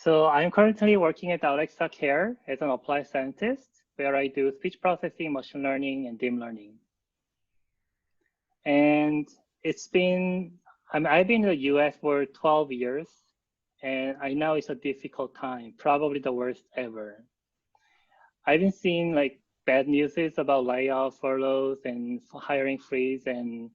So I'm currently working at Alexa Care as an applied scientist, where I do speech processing, machine learning, and deep learning. And I've been in the US for 12 years, and I know it's a difficult time, probably the worst ever. I've been seeing like bad news about layoffs, furloughs, and hiring freeze, and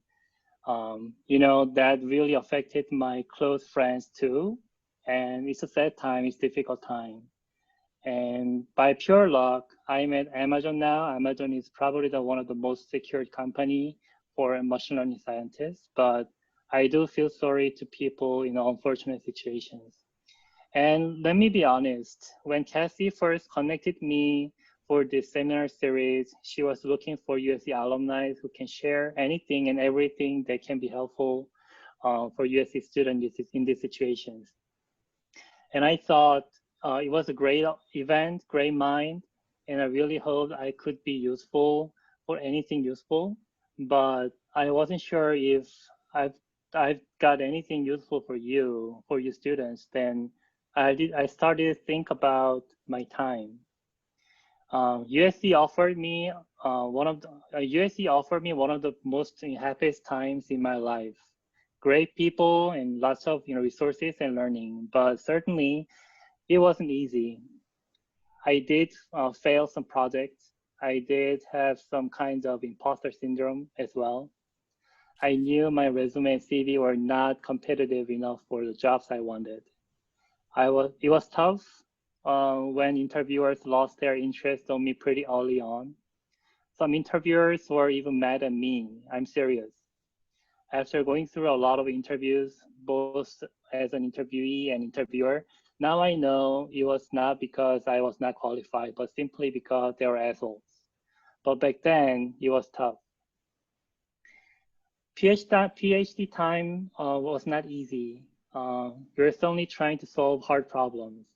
that really affected my close friends too. And it's a sad time, it's a difficult time. And by pure luck, I'm at Amazon now. Amazon is probably one of the most secured company for machine learning scientists, but I do feel sorry to people in unfortunate situations. And let me be honest, when Cassie first connected me for this seminar series, she was looking for USC alumni who can share anything and everything that can be helpful for USC students in these situations. And I thought it was a great event, great mind, and I really hoped I could be useful for anything useful, but I wasn't sure if I've got anything useful for you students. Then I started to think about my time. USC offered me one of the most happiest times in my life. Great people and lots of resources and learning, but certainly it wasn't easy. I did fail some projects. I did have some kind of imposter syndrome as well. I knew my resume and CV were not competitive enough for the jobs I wanted. It was tough when interviewers lost their interest on me pretty early on. Some interviewers were even mad at me. I'm serious. After going through a lot of interviews, both as an interviewee and interviewer, now I know it was not because I was not qualified, but simply because they were assholes. But back then, it was tough. PhD time was not easy. You're suddenly trying to solve hard problems.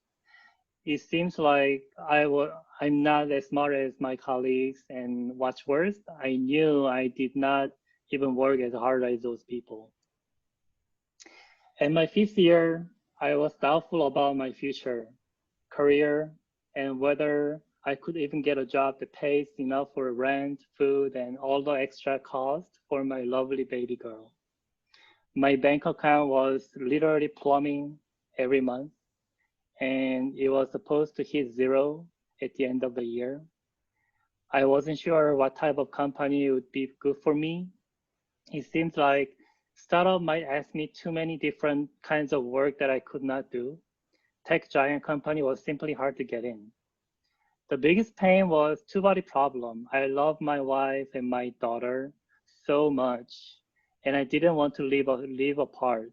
It seems like I'm not as smart as my colleagues, and what's worse, I knew I did not even work as hard as those people. In my 5th year, I was doubtful about my future, career, and whether I could even get a job that pays enough for rent, food, and all the extra costs for my lovely baby girl. My bank account was literally plumbing every month, and it was supposed to hit zero at the end of the year. I wasn't sure what type of company would be good for me. It seems like startup might ask me too many different kinds of work that I could not do. Tech giant company was simply hard to get in. The biggest pain was two-body problem. I love my wife and my daughter so much, and I didn't want to live apart.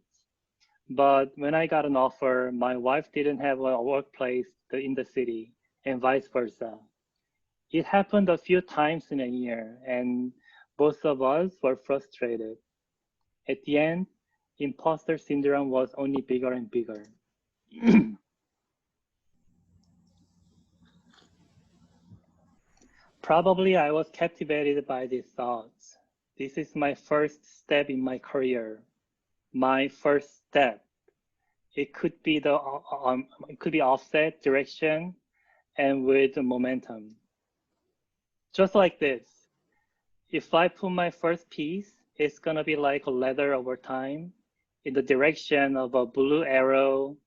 But when I got an offer, my wife didn't have a workplace in the city, and vice versa. It happened a few times in a year, and both of us were frustrated. At the end, imposter syndrome was only bigger and bigger. Probably I was captivated by these thoughts. This is my first step in my career. My first step. It could be offset direction and with momentum. Just like this. If I put my first piece, it's gonna be like a ladder over time in the direction of a blue arrow,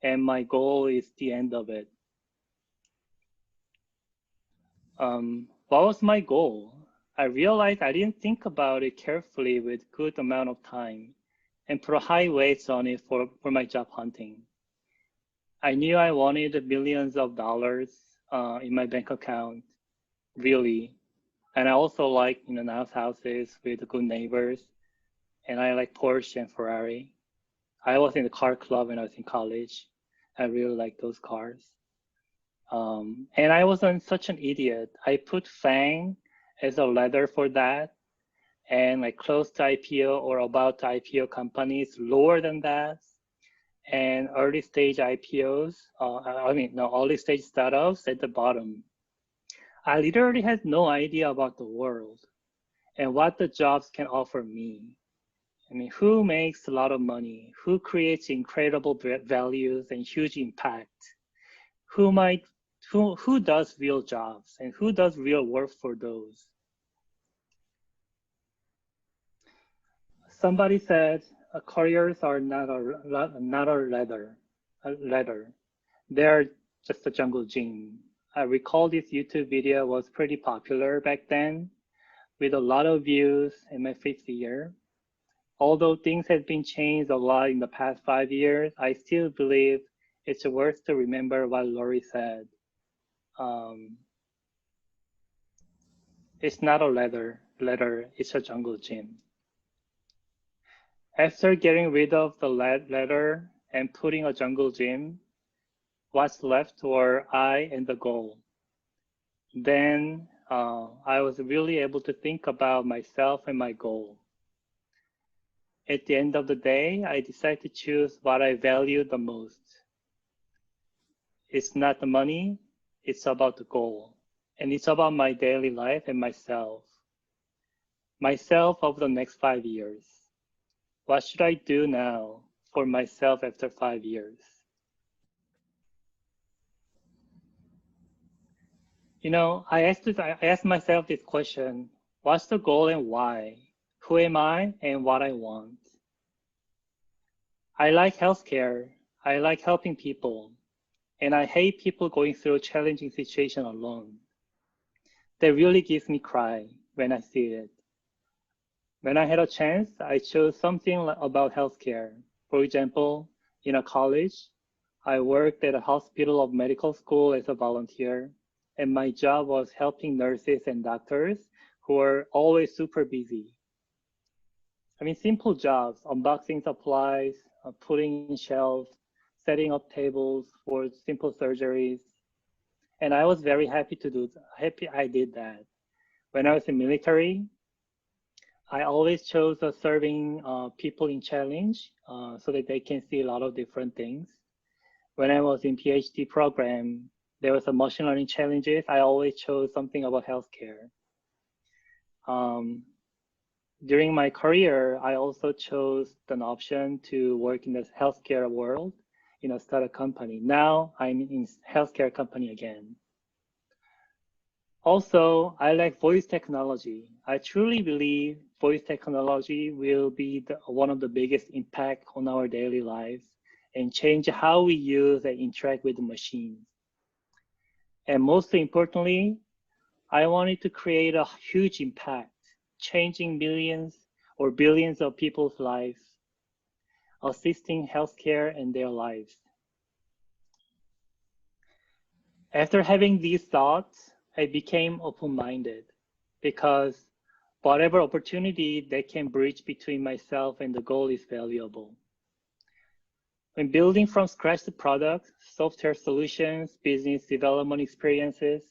and my goal is the end of it. What was my goal? I realized I didn't think about it carefully with good amount of time and put high weights on it for my job hunting. I knew I wanted millions of dollars in my bank account, really. And I also like nice houses with good neighbors, and I like Porsche and Ferrari. I was in the car club when I was in college. I really like those cars. And I wasn't such an idiot. I put FANG as a ladder for that, and like close to IPO or about to IPO companies lower than that, and early stage IPOs, early stage startups at the bottom. I literally had no idea about the world and what the jobs can offer me. I mean, who makes a lot of money? Who creates incredible values and huge impact? Who might, who does real jobs and who does real work for those? Somebody said, careers are not a ladder. They're just a jungle gym. I recall this YouTube video was pretty popular back then with a lot of views in my fifth year. Although things have been changed a lot in the past 5 years, I still believe it's worth to remember what Lori said. It's not a ladder, it's a jungle gym. After getting rid of the ladder and putting a jungle gym, what's left were I and the goal. Then I was really able to think about myself and my goal. At the end of the day, I decided to choose what I value the most. It's not the money, it's about the goal. And it's about my daily life and myself. Myself over the next 5 years. What should I do now for myself after 5 years? You know, I asked myself this question, what's the goal and why? Who am I and what I want? I like healthcare. I like helping people. And I hate people going through challenging situations alone. That really gives me cry when I see it. When I had a chance, I chose something about healthcare. For example, in a college, I worked at a hospital of medical school as a volunteer, and my job was helping nurses and doctors who were always super busy. I mean, simple jobs, unboxing supplies, putting in shelves, setting up tables for simple surgeries. And I was very happy I did that. When I was in military, I always chose serving people in challenge so that they can see a lot of different things. When I was in PhD program, there was a machine learning challenges. I always chose something about healthcare. During my career, I also chose an option to work in the healthcare world, start a company. Now I'm in healthcare company again. Also, I like voice technology. I truly believe voice technology will be one of the biggest impact on our daily lives and change how we use and interact with the machines. And most importantly, I wanted to create a huge impact, changing millions or billions of people's lives, assisting healthcare in their lives. After having these thoughts, I became open-minded because whatever opportunity that can bridge between myself and the goal is valuable. When building from scratch the product, software solutions, business development experiences,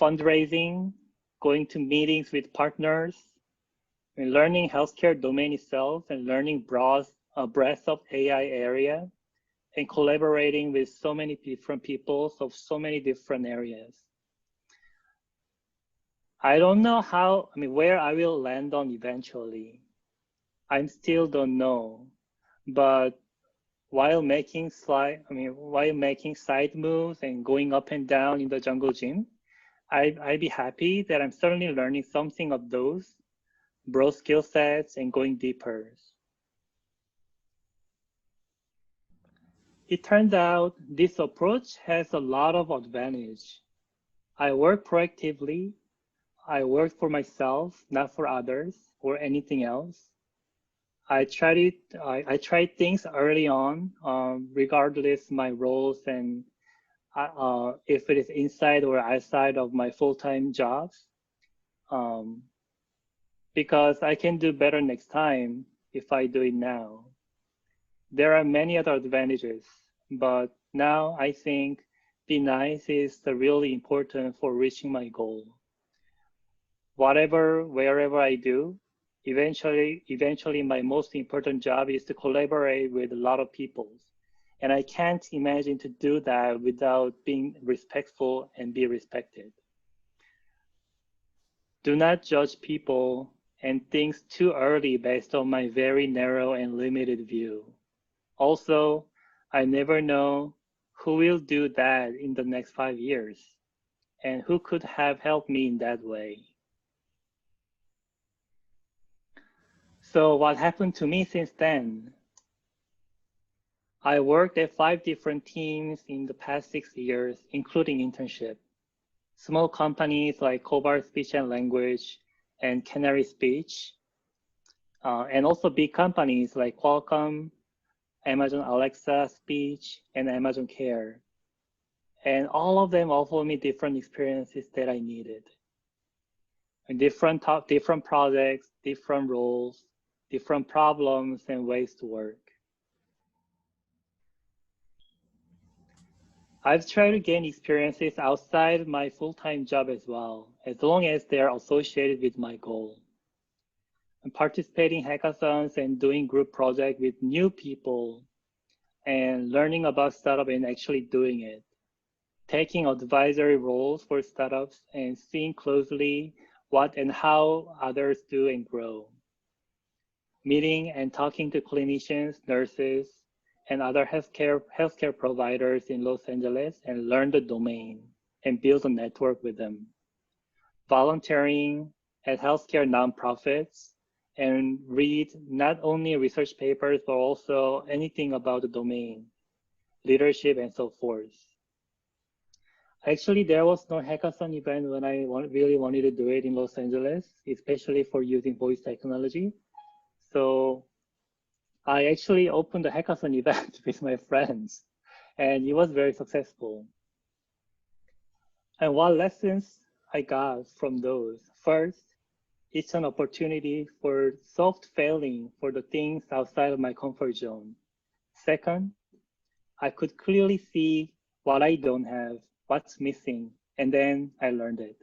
fundraising, going to meetings with partners, when learning healthcare domain itself and learning breadth of AI area, and collaborating with so many different people of so many different areas. I don't know where I will land on eventually. I still don't know, but while making side moves and going up and down in the jungle gym, I'd be happy that I'm certainly learning something of those broad skill sets and going deeper. It turns out this approach has a lot of advantage. I work proactively. I work for myself, not for others or anything else. I tried things early on, regardless my roles and if it is inside or outside of my full-time jobs, because I can do better next time if I do it now. There are many other advantages, but now I think be nice is really important for reaching my goal. Wherever I do, eventually my most important job is to collaborate with a lot of people. And I can't imagine to do that without being respectful and be respected. Do not judge people and things too early based on my very narrow and limited view. Also, I never know who will do that in the next 5 years and who could have helped me in that way. So what happened to me since then? I worked at 5 different teams in the past 6 years, including internship. Small companies like Cobalt Speech and Language and Canary Speech, and also big companies like Qualcomm, Amazon Alexa Speech, and Amazon Care. And all of them offer me different experiences that I needed. And different projects, different roles, different problems and ways to work. I've tried to gain experiences outside my full-time job as well, as long as they're associated with my goal. I'm participating in hackathons and doing group projects with new people and learning about startup and actually doing it. Taking advisory roles for startups and seeing closely what and how others do and grow. Meeting and talking to clinicians, nurses, and other healthcare providers in Los Angeles and learn the domain and build a network with them. Volunteering at healthcare nonprofits and read not only research papers, but also anything about the domain, leadership, and so forth. Actually, there was no hackathon event when I really wanted to do it in Los Angeles, especially for using voice technology. So I actually opened a hackathon event with my friends, and it was very successful. And what lessons I got from those? First, it's an opportunity for soft failing for the things outside of my comfort zone. Second, I could clearly see what I don't have, what's missing, and then I learned it.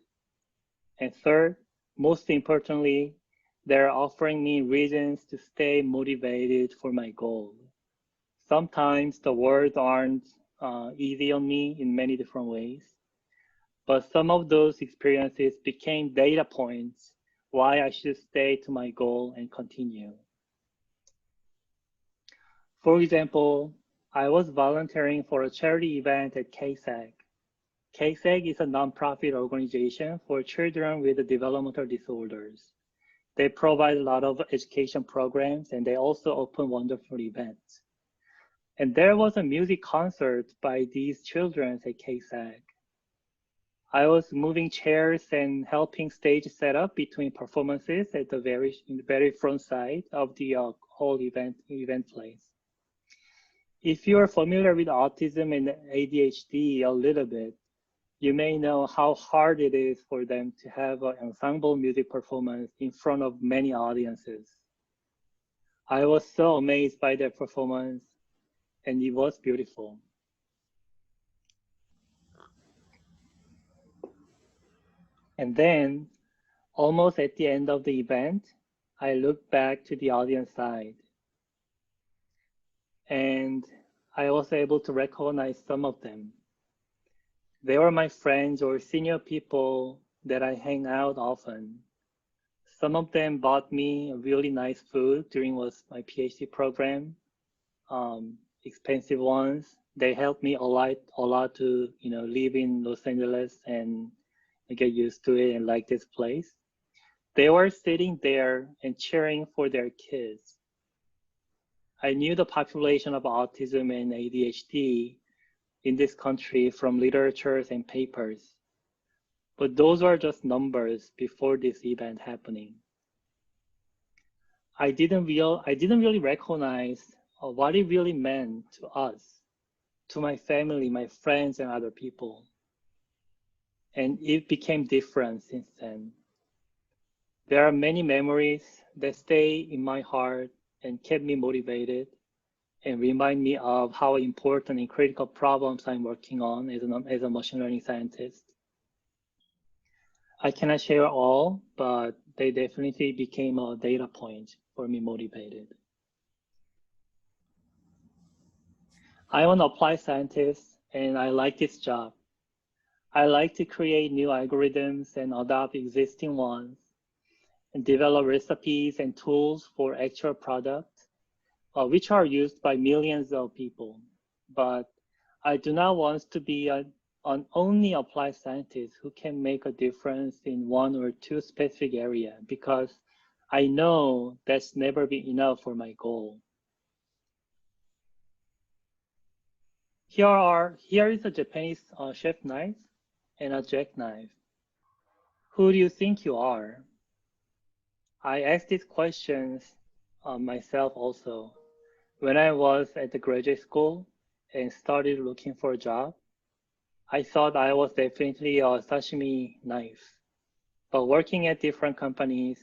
And third, most importantly, they're offering me reasons to stay motivated for my goal. Sometimes the words aren't easy on me in many different ways, but some of those experiences became data points why I should stay to my goal and continue. For example, I was volunteering for a charity event at KSAG. KSAG is a nonprofit organization for children with developmental disorders. They provide a lot of education programs and they also open wonderful events. And there was a music concert by these children at KSAG. I was moving chairs and helping stage setup between performances at the very front side of the whole event place. If you are familiar with autism and ADHD a little bit, you may know how hard it is for them to have an ensemble music performance in front of many audiences. I was so amazed by their performance, and it was beautiful. And then, almost at the end of the event, I looked back to the audience side. And I was able to recognize some of them. They were my friends or senior people that I hang out often. Some of them bought me really nice food during my PhD program, expensive ones. They helped me a lot to live in Los Angeles and get used to it and like this place. They were sitting there and cheering for their kids. I knew the population of autism and ADHD in this country from literatures and papers, but those were just numbers before this event happening. I didn't really recognize what it really meant to us, to my family, my friends, and other people. And it became different since then. There are many memories that stay in my heart and kept me motivated and remind me of how important and critical problems I'm working on as a machine learning scientist. I cannot share all, but they definitely became a data point for me motivated. I'm an applied scientist and I like this job. I like to create new algorithms and adopt existing ones. and develop recipes and tools for actual products, which are used by millions of people. But I do not want to be an only applied scientist who can make a difference in one or two specific area, because I know that's never been enough for my goal. Here is a Japanese chef knife and a jackknife. Who do you think you are? I asked these questions myself also. When I was at the graduate school and started looking for a job, I thought I was definitely a sashimi knife. But working at different companies,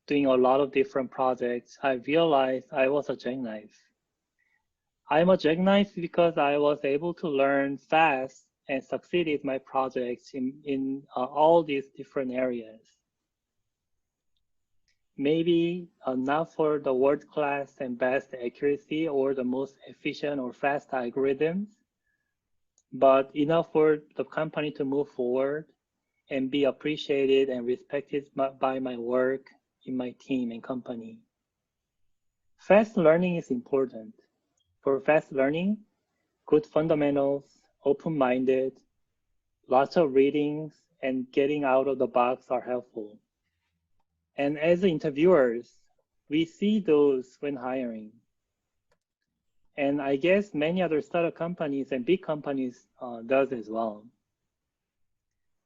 doing a lot of different projects, I realized I was a jackknife. I'm a jackknife because I was able to learn fast and succeed in my projects in all these different areas. Maybe not for the world class and best accuracy or the most efficient or fast algorithms, but enough for the company to move forward and be appreciated and respected by my work in my team and company. Fast learning is important. For fast learning, good fundamentals, open-minded, lots of readings, and getting out of the box are helpful. And as interviewers, we see those when hiring. And I guess many other startup companies and big companies does as well.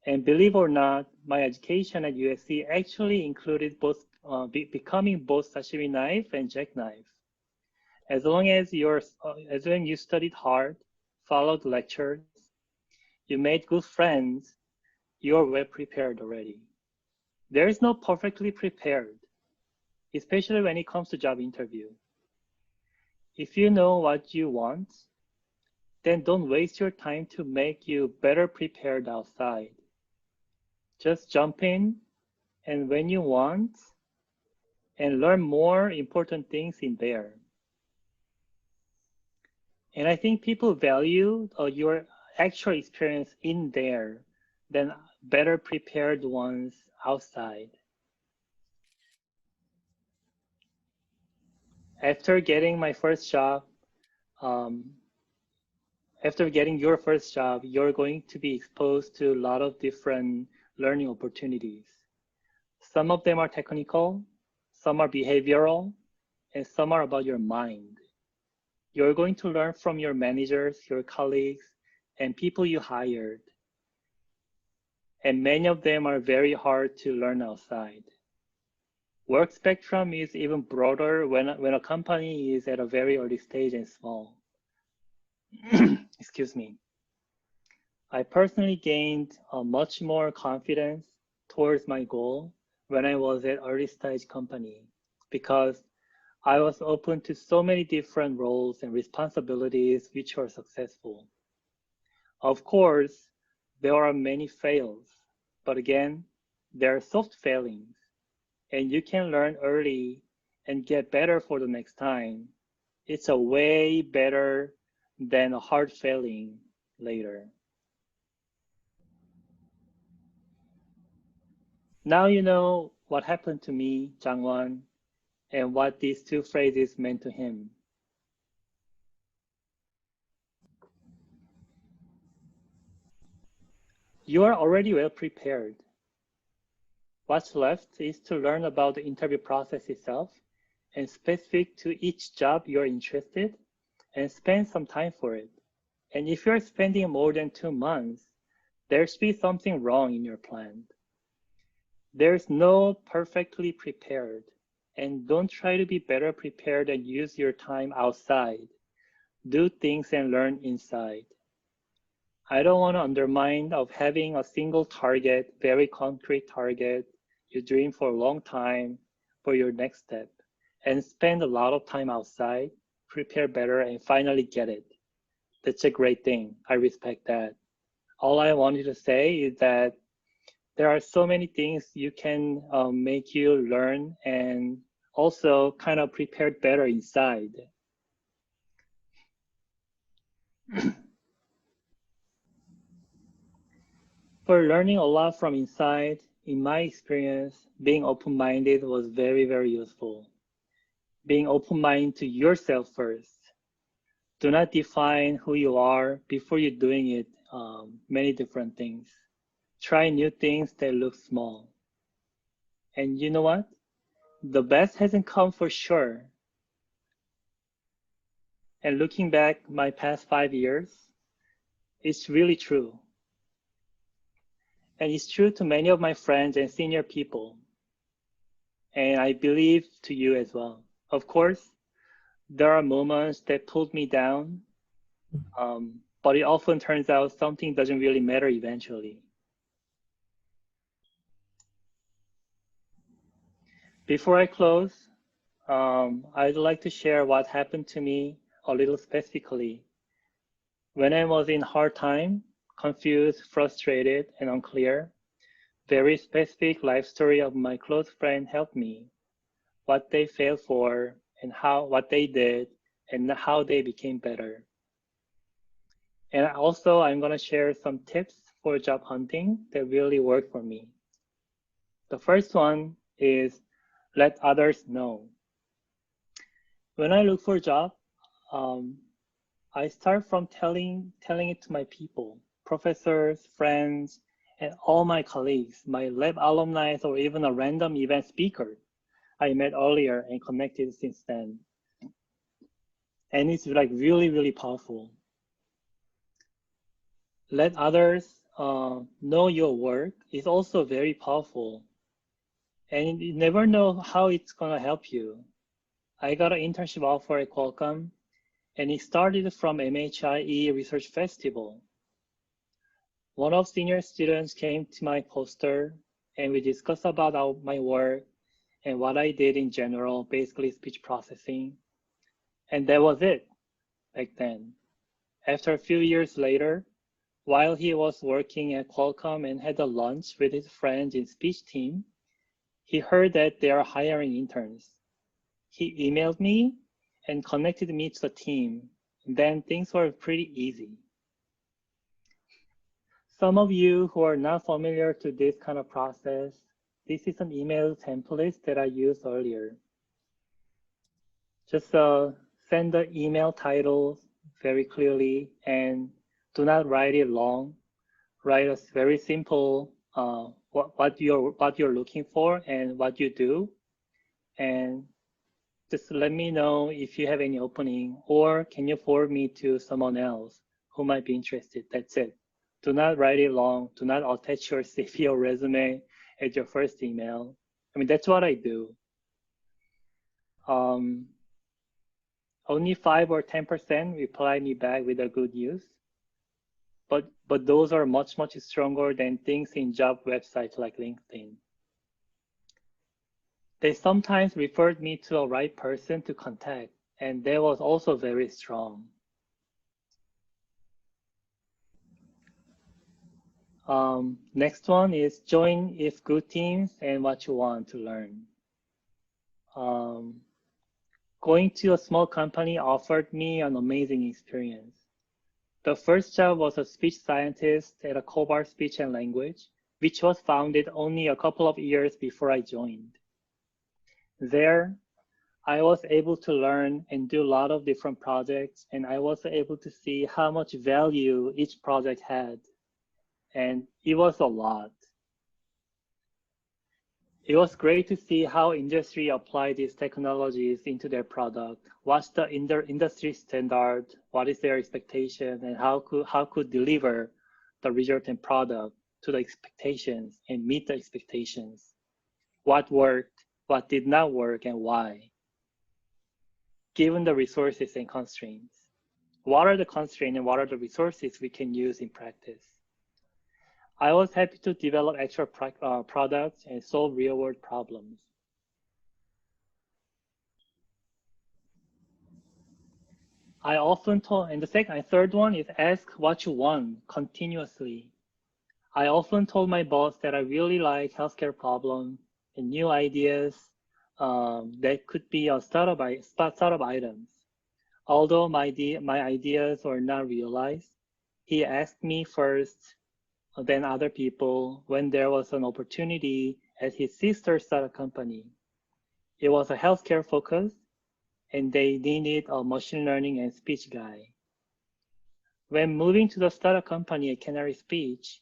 And believe it or not, my education at USC actually included both becoming both sashimi knife and jackknife. As long as you studied hard, followed lectures, you made good friends, you're well prepared already. There is no perfectly prepared, especially when it comes to job interview. If you know what you want, then don't waste your time to make you better prepared outside. Just jump in, and when you want, and learn more important things in there. And I think people value your actual experience in there than better prepared ones outside. After getting my first job, um, after getting your first job, you're going to be exposed to a lot of different learning opportunities. Some of them are technical, some are behavioral, and some are about your mind. You're going to learn from your managers, your colleagues, and people you hired. And many of them are very hard to learn outside. Work spectrum is even broader when a company is at a very early stage and small. Excuse me. I personally gained much more confidence towards my goal when I was at early stage company, because I was open to so many different roles and responsibilities which were successful. Of course, there are many fails, but again, there are soft failings, and you can learn early and get better for the next time. It's a way better than a hard failing later. Now you know what happened to me, Jangwon, and what these two phrases meant to him. You are already well prepared. What's left is to learn about the interview process itself and specific to each job you're interested, and spend some time for it. And if you're spending more than 2 months, there should be something wrong in your plan. There's no perfectly prepared, and don't try to be better prepared and use your time outside. Do things and learn inside. I don't want to undermine of having a single target, very concrete target you dream for a long time for your next step, and spend a lot of time outside, prepare better, and finally get it. That's a great thing. I respect that. All I wanted to say is that there are so many things you can make you learn and also kind of prepared better inside. For learning a lot from inside, in my experience, being open-minded was very, very useful. Being open-minded to yourself first. Do not define who you are before you're doing it, many different things. Try new things that look small. And you know what? The best hasn't come for sure. And looking back my past 5 years, it's really true. And it's true to many of my friends and senior people. And I believe to you as well. Of course, there are moments that pulled me down, but it often turns out something doesn't really matter eventually. Before I close, I'd like to share what happened to me a little specifically. When I was in hard time, confused, frustrated, and unclear, very specific life story of my close friend helped me, what they failed for, and what they did, and how they became better. And also, I'm going to share some tips for job hunting that really worked for me. The first one is let others know. When I look for a job, I start from telling it to my people, professors, friends, and all my colleagues, my lab alumni, or even a random event speaker I met earlier and connected since then. And it's like really, really powerful. Let others know your work is also very powerful. And you never know how it's going to help you. I got an internship offer at Qualcomm, and it started from MHIE Research Festival. One of senior students came to my poster, and we discussed about my work and what I did in general, basically speech processing. And that was it back then. After a few years later, while he was working at Qualcomm and had a lunch with his friends in speech team, he heard that they are hiring interns. He emailed me and connected me to the team. Then things were pretty easy. Some of you who are not familiar to this kind of process, this is an email template that I used earlier. Just send the email title very clearly and do not write it long. Write a very simple what you're looking for and what you do, and just let me know if you have any opening, or can you forward me to someone else who might be interested. That's it. Do not write it long. Do not attach your CV or resume as your first email. I mean, that's what I do. Only 5 or 10% reply me back with a good news. But those are much, much stronger than things in job websites like LinkedIn. They sometimes referred me to a right person to contact, and that was also very strong. Next one is join if good teams and what you want to learn. Going to a small company offered me an amazing experience. The first job was a speech scientist at a Kobar Speech and Language, which was founded only a couple of years before I joined. There, I was able to learn and do a lot of different projects, and I was able to see how much value each project had. And it was a lot. It was great to see how industry applied these technologies into their product. What's the industry standard? What is their expectation? And how could deliver the resultant product to the expectations and meet the expectations? What worked, what did not work, and why? Given the resources and constraints. What are the constraints and what are the resources we can use in practice? I was happy to develop extra products and solve real-world problems. I often told, and the third one is ask what you want continuously. I often told my boss that I really like healthcare problems and new ideas that could be a startup items. Although my ideas were not realized, he asked me first, than other people when there was an opportunity at his sister's startup company. It was a healthcare focus, and they needed a machine learning and speech guy. When moving to the startup company at Canary Speech,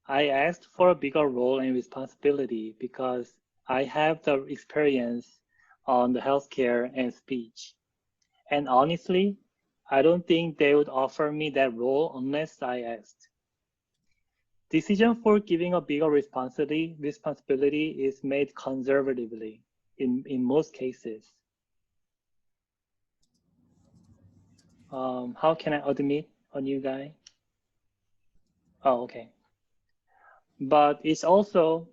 I asked for a bigger role and responsibility because I have the experience on the healthcare and speech. And honestly, I don't think they would offer me that role unless I asked. Decision for giving a bigger responsibility is made conservatively in most cases. How can I admit a new guy? Oh, okay. But it's also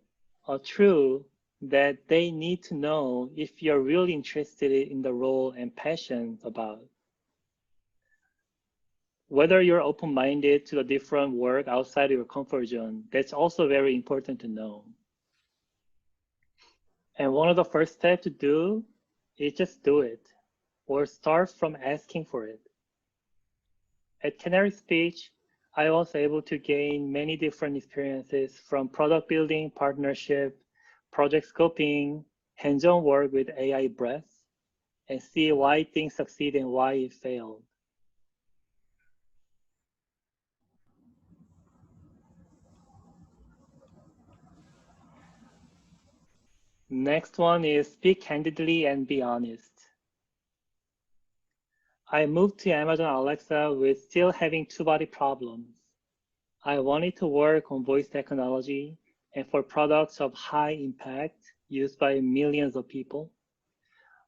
true that they need to know if you're really interested in the role and passionate about. Whether you're open-minded to the different work outside your comfort zone, that's also very important to know. And one of the first steps to do is just do it, or start from asking for it. At Canary Speech, I was able to gain many different experiences from product building, partnership, project scoping, hands-on work with AI breath, and see why things succeed and why it failed. Next one is speak candidly and be honest. I moved to Amazon Alexa with still having two-body problems. I wanted to work on voice technology and for products of high impact used by millions of people.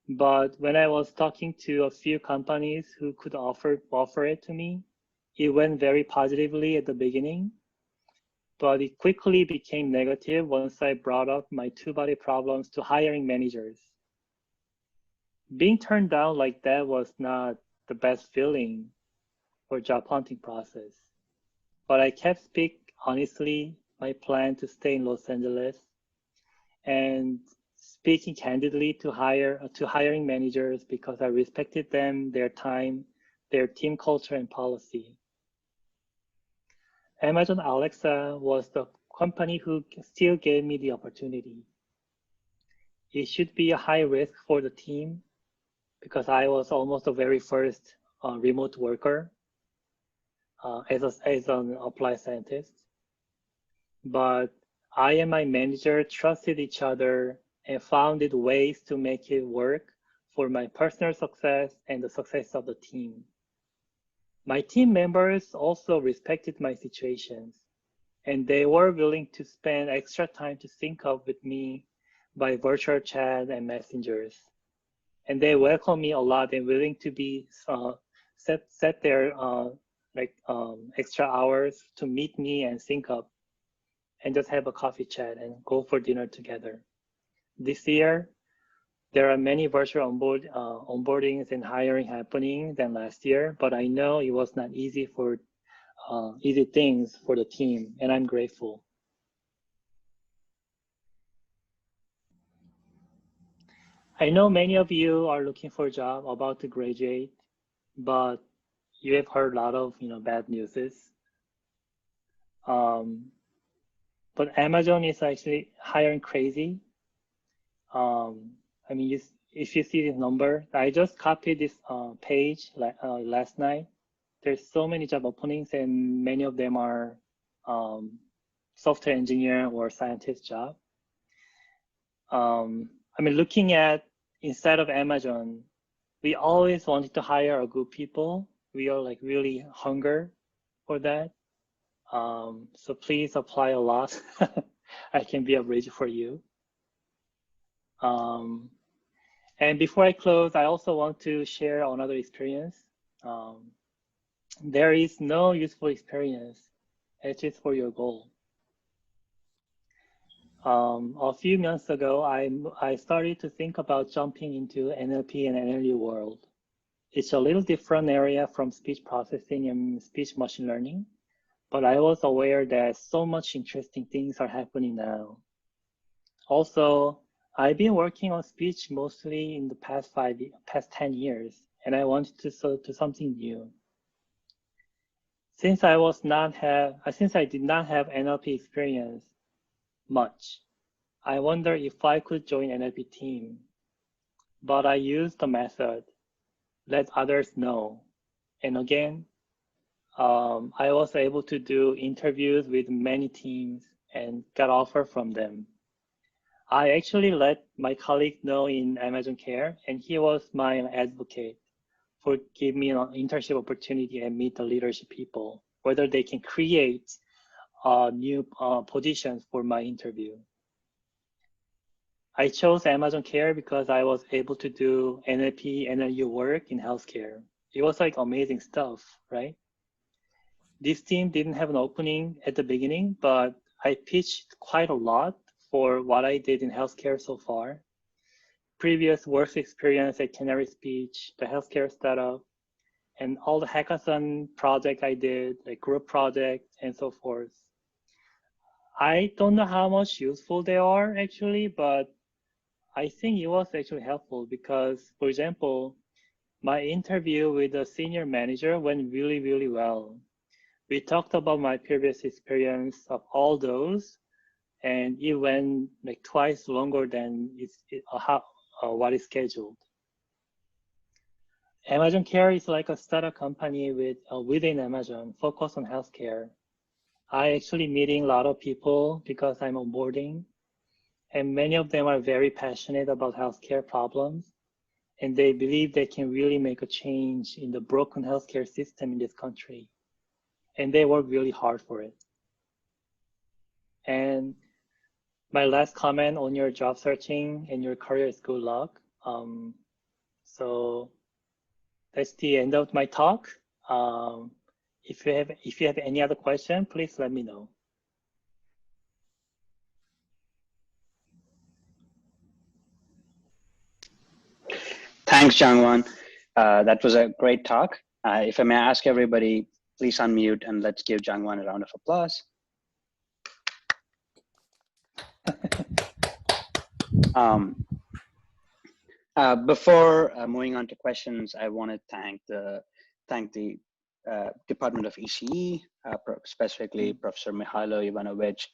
But when I was talking to a few companies who could offer it to me, it went very positively at the beginning, but it quickly became negative once I brought up my two-body problems to hiring managers. Being turned down like that was not the best feeling for job hunting process. But I kept speak honestly my plan to stay in Los Angeles and speaking candidly to hiring managers because I respected them, their time, their team culture and policy. Amazon Alexa was the company who still gave me the opportunity. It should be a high risk for the team because I was almost the very first remote worker as an applied scientist. But I and my manager trusted each other and found ways to make it work for my personal success and the success of the team. My team members also respected my situations, and they were willing to spend extra time to sync up with me by virtual chat and messengers. And they welcome me a lot and willing to be set their extra hours to meet me and sync up and just have a coffee chat and go for dinner together. This year, there are many virtual onboardings and hiring happening than last year, but I know it was not easy things for the team, and I'm grateful. I know many of you are looking for a job, about to graduate, but you have heard a lot of bad news. Um, but Amazon is actually hiring crazy. I mean, if you see this number, I just copied this page last night. There's so many job openings, and many of them are software engineer or scientist job. I mean, looking at inside of Amazon, we always wanted to hire a good people. We are like really hunger for that. So please apply a lot. I can be a bridge for you. And before I close, I also want to share another experience. There is no useful experience. It's just for your goal. A few months ago, I started to think about jumping into NLP and NLU world. It's a little different area from speech processing and speech machine learning, but I was aware that so much interesting things are happening now. Also, I've been working on speech mostly in the past 10 years, and I wanted to do something new. Since since I did not have NLP experience much, I wonder if I could join NLP team. But I used the method, let others know. And again, I was able to do interviews with many teams and got offer from them. I actually let my colleague know in Amazon Care, and he was my advocate for give me an internship opportunity and meet the leadership people, whether they can create new positions for my interview. I chose Amazon Care because I was able to do NLP, NLU work in healthcare. It was like amazing stuff, right? This team didn't have an opening at the beginning, but I pitched quite a lot for what I did in healthcare so far. Previous work experience at Canary Speech, the healthcare startup, and all the hackathon project I did, like group project and so forth. I don't know how much useful they are actually, but I think it was actually helpful because, for example, my interview with the senior manager went really, really well. We talked about my previous experience of all those, and it went like twice longer than what is scheduled. Amazon Care is like a startup company within Amazon focused on healthcare. I actually meeting a lot of people because I'm onboarding, and many of them are very passionate about healthcare problems, and they believe they can really make a change in the broken healthcare system in this country, and they work really hard for it. And my last comment on your job searching and your career is good luck. So that's the end of my talk. If you have any other question, please let me know. Thanks, Jangwon. That was a great talk. If I may ask everybody, please unmute and let's give Jangwon a round of applause. Before moving on to questions, I want to thank the Department of ECE, specifically Professor Mihailo Ivanovich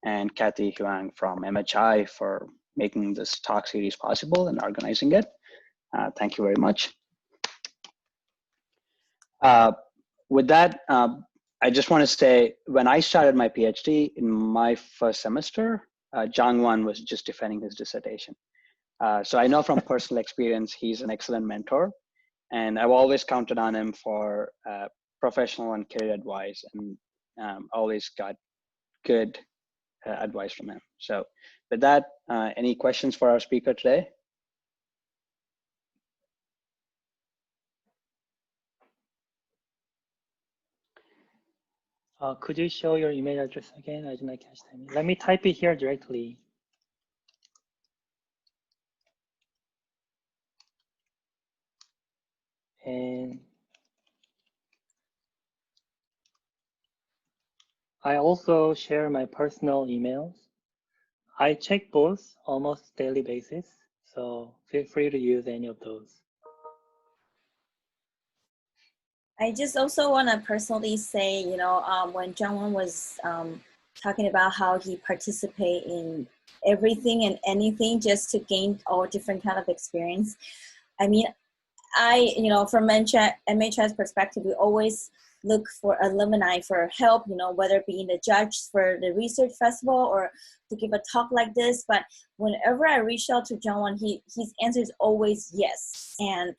and Kathy Huang from MHI for making this talk series possible and organizing it. Thank you very much. With that, I just want to say, when I started my PhD in my first semester, Jangwon was just defending his dissertation. So I know from personal experience, he's an excellent mentor, and I've always counted on him for professional and career advice, and always got good advice from him. So with that, any questions for our speaker today? Could you show your email address again? I did not catch that. Let me type it here directly. And I also share my personal emails. I check both almost daily basis, so feel free to use any of those. I just also want to personally say, when Jangwon was talking about how he participate in everything and anything just to gain all different kind of experience. I mean, from MHI's perspective, we always look for alumni for help, whether it be the judge for the research festival or to give a talk like this. But whenever I reach out to Jangwon, his answer is always yes. And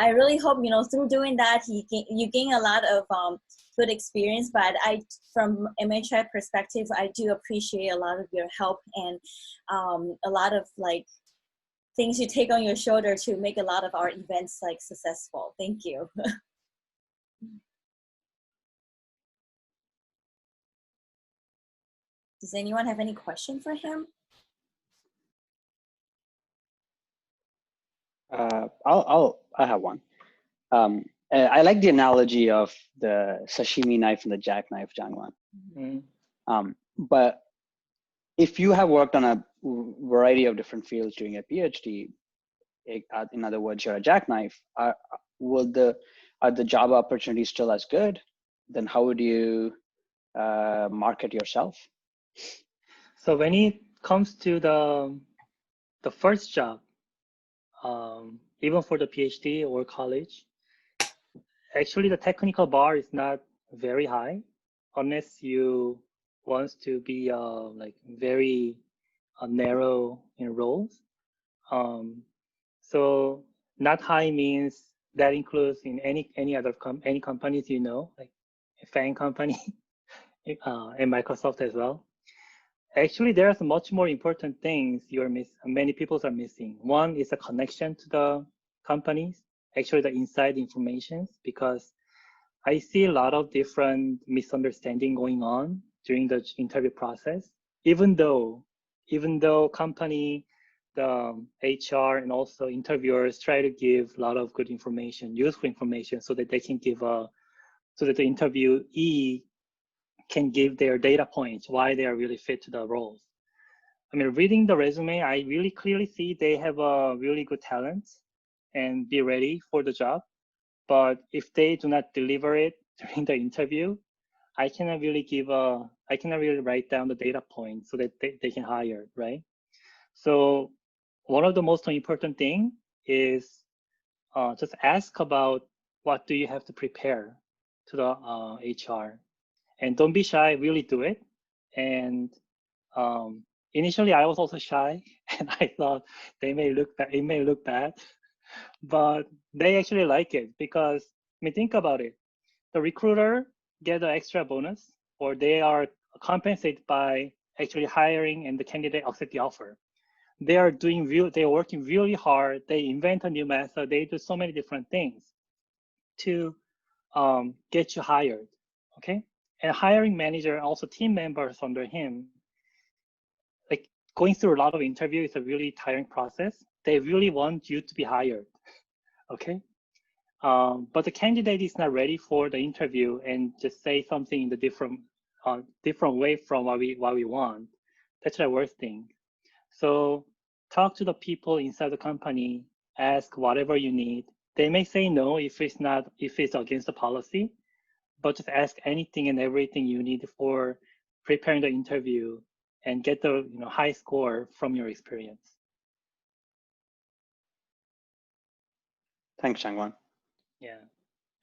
I really hope, through doing that, you gain a lot of good experience. But from MHI perspective, I do appreciate a lot of your help and a lot of things you take on your shoulder to make a lot of our events successful. Thank you. Does anyone have any question for him? I have one. I like the analogy of the sashimi knife and the jackknife, Jangwon. Mm-hmm. But if you have worked on a variety of different fields during a PhD, in other words, you're a jackknife, are the job opportunities still as good? then how would you market yourself? So when it comes to the first job, even for the PhD or college, actually the technical bar is not very high unless you want to be like very narrow in roles. So not high means that includes in any other any companies, you know, like a FAANG company and Microsoft as well. Actually, there's much more important things many people are missing. One is a connection to the companies, actually the inside informations, because I see a lot of different misunderstanding going on during the interview process. Even though company, the HR, and also interviewers try to give a lot of good information, useful information, so that they can so that the interviewee can give their data points why they are really fit to the roles. I mean, reading the resume, I really clearly see they have a really good talent and be ready for the job. But if they do not deliver it during the interview, I cannot really write down the data points so that they can hire, right? So one of the most important thing is just ask about what do you have to prepare to the HR, and don't be shy, really do it. And initially I was also shy and I thought it may look bad, but they actually like it because, I mean, think about it. The recruiter get an extra bonus, or they are compensated by actually hiring and the candidate accept the offer. They're working really hard. They invent a new method. They do so many different things to get you hired, okay? And hiring manager and also team members under him, like going through a lot of interviews is a really tiring process. They really want you to be hired, okay? But the candidate is not ready for the interview and just say something in the different way from what we want. That's the worst thing. So talk to the people inside the company, ask whatever you need. They may say no if it's against the policy, but just ask anything and everything you need for preparing the interview and get the high score from your experience. Thanks, Jangwon. Yeah,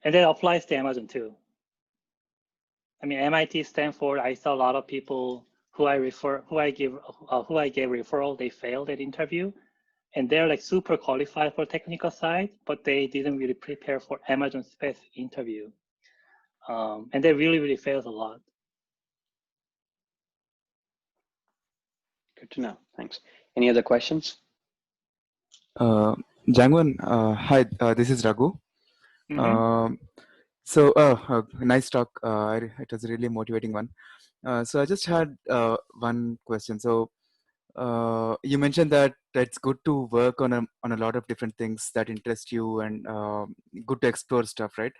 and that applies to Amazon too. I mean, MIT, Stanford, I saw a lot of people who I gave referral, they failed at interview, and they're like super qualified for technical side, but they didn't really prepare for Amazon space interview. And they really fails a lot. Good to know. Thanks. Any other questions? Jangwon, hi, this is Raghu. Mm-hmm. Nice talk. It was a really motivating one. So I just had one question. So you mentioned that it's good to work on a lot of different things that interest you and good to explore stuff, right?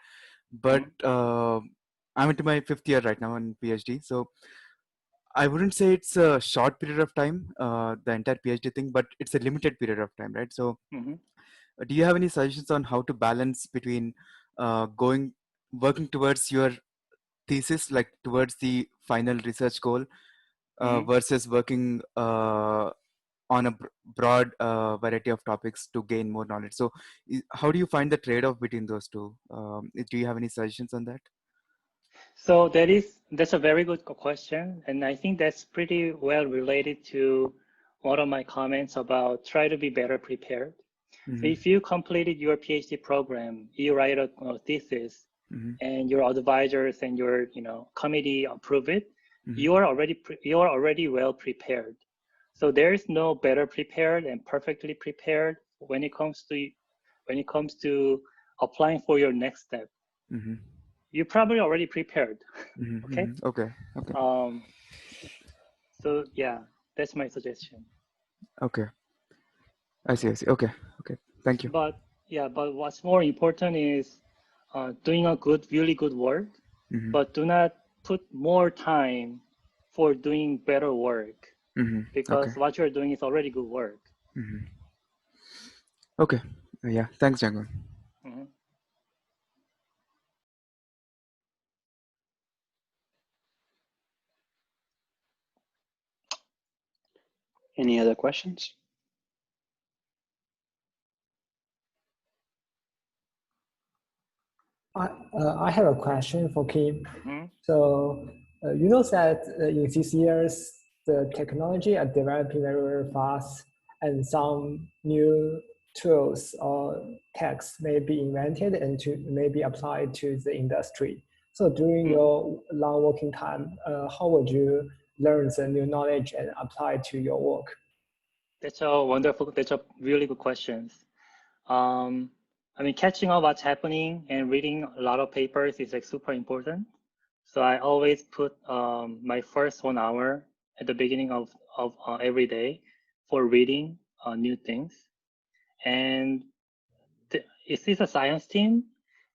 But I'm into my 5th year right now in PhD. So I wouldn't say it's a short period of time, the entire PhD thing, but it's a limited period of time, right? So do you have any suggestions on how to balance between working towards your thesis, like towards the final research goal, versus working on a broad variety of topics to gain more knowledge? So how do you find the trade-off between those two? Do you have any suggestions on that? So that's a very good question, and I think that's pretty well related to one of my comments about try to be better prepared. So if you completed your PhD program, you write a thesis, and your advisors and your committee approve it, you are already well prepared. So there is no better prepared and perfectly prepared when it comes to applying for your next step. You're probably already prepared. Okay. Okay. So yeah, that's my suggestion. Okay. I see. Okay. Thank you. But what's more important is doing really good work, but do not put more time for doing better work, because what you're doing is already good work. Okay. Yeah. Thanks, Jangwon. Any other questions? I have a question for Kim. Mm-hmm. So you know that in these years, the technology are developing very, very fast, and some new tools or techs may be invented and may be applied to the industry. So during your long working time, how would you learn the new knowledge and apply to your work? That's a really good question. I mean, catching up what's happening and reading a lot of papers is like super important. So I always put my first 1 hour at the beginning of every day for reading new things. And if it's a science team,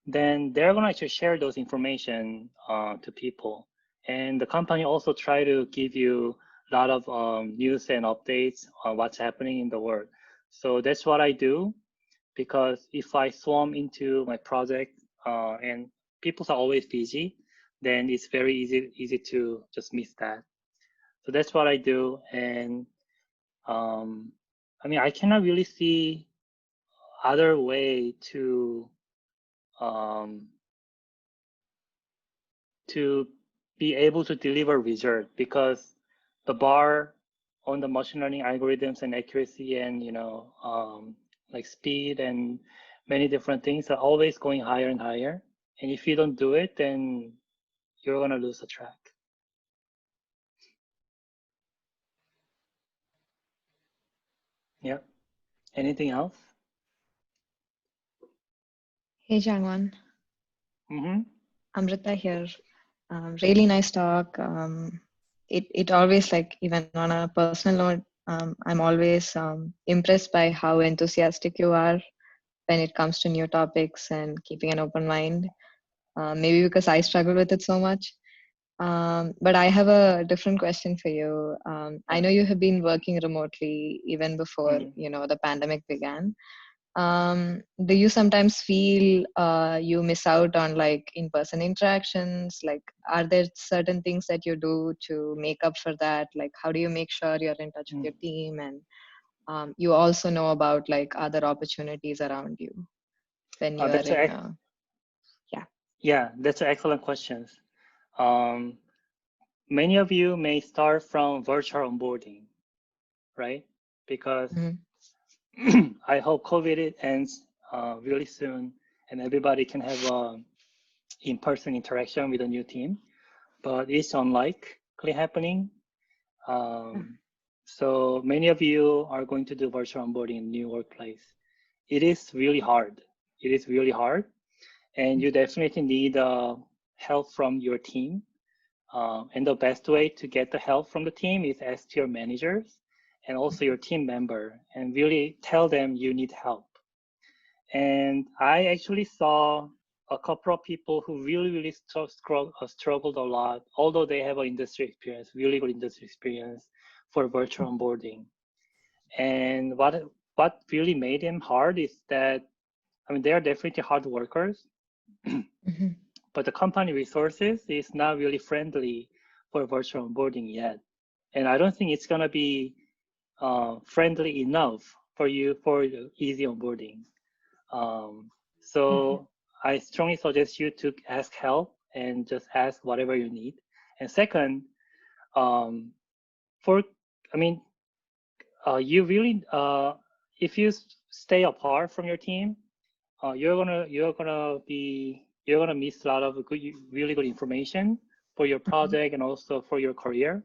then they're going to actually share those information to people. And the company also try to give you a lot of news and updates on what's happening in the world. So that's what I do, because if I swarm into my project and people are always busy, then it's very easy to just miss that. So that's what I do. And I mean, I cannot really see other way to be able to deliver result, because the bar on the machine learning algorithms and accuracy and like speed and many different things are always going higher and higher. And if you don't do it, then you're gonna lose the track. Yeah. Anything else? Hey, Jangwon. Mm-hmm. Amrita here. Really nice talk. It always, like, even on a personal note, I'm always impressed by how enthusiastic you are when it comes to new topics and keeping an open mind. Maybe because I struggle with it so much. But I have a different question for you. I know you have been working remotely even before, the pandemic began. Do you sometimes feel you miss out on like in-person interactions? Like, are there certain things that you do to make up for that? Like, how do you make sure you're in touch with your team, and you also know about like other opportunities around you when you are in Yeah, that's an excellent question. Many of you may start from virtual onboarding, right? Because I hope COVID ends really soon and everybody can have in-person interaction with a new team, but it's unlikely happening. So many of you are going to do virtual onboarding in new workplace. It is really hard. It is really hard, and you definitely need help from your team. And the best way to get the help from the team is ask your managers and also your team member and really tell them you need help. And I actually saw a couple of people who really struggled a lot, although they have an industry experience, really good industry experience for virtual onboarding. And what really made them hard is that, I mean, they are definitely hard workers, but the company resources is not really friendly for virtual onboarding yet. And I don't think it's gonna be friendly enough for you for easy onboarding. So I strongly suggest you to ask help and just ask whatever you need. And second, you really, if you stay apart from your team, you're gonna miss a lot of really good information for your project and also for your career.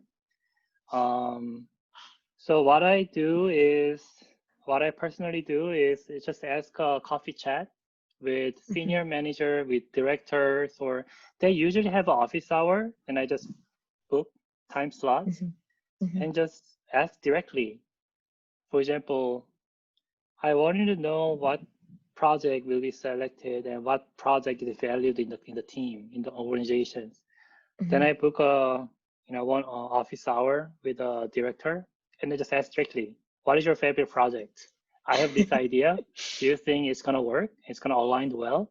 So what I personally do is just ask a coffee chat with senior manager, with directors, or they usually have an office hour, and I just book time slots and just ask directly. For example, I wanted to know what project will be selected and what project is valued in the team, in the organizations. Then I book one office hour with a director, and I just ask directly, what is your favorite project? I have this idea. Do you think it's gonna work? It's gonna align well?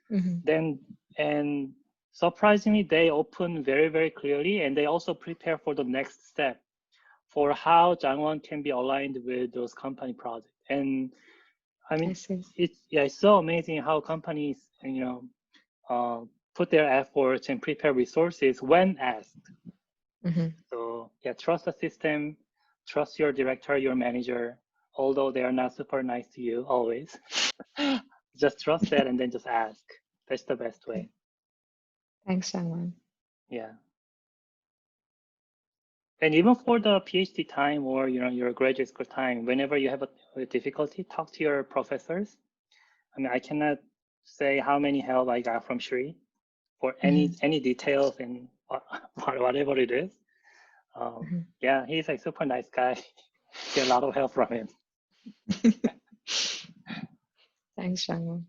Then, and surprisingly, they open very, very clearly, and they also prepare for the next step for how Jangwon can be aligned with those company projects. And I mean, I see. it's so amazing how companies, put their efforts and prepare resources when asked. Mm-hmm. So yeah, trust the system, trust your director, your manager, although they are not super nice to you always. Just trust that and then just ask. That's the best way. Thanks, Jangwon. Yeah. And even for the PhD time or your graduate school time, whenever you have a difficulty, talk to your professors. I mean, I cannot say how many help I got from Shri for any details and whatever it is. Yeah, he's a super nice guy. Get a lot of help from him. Thanks, Jangwon.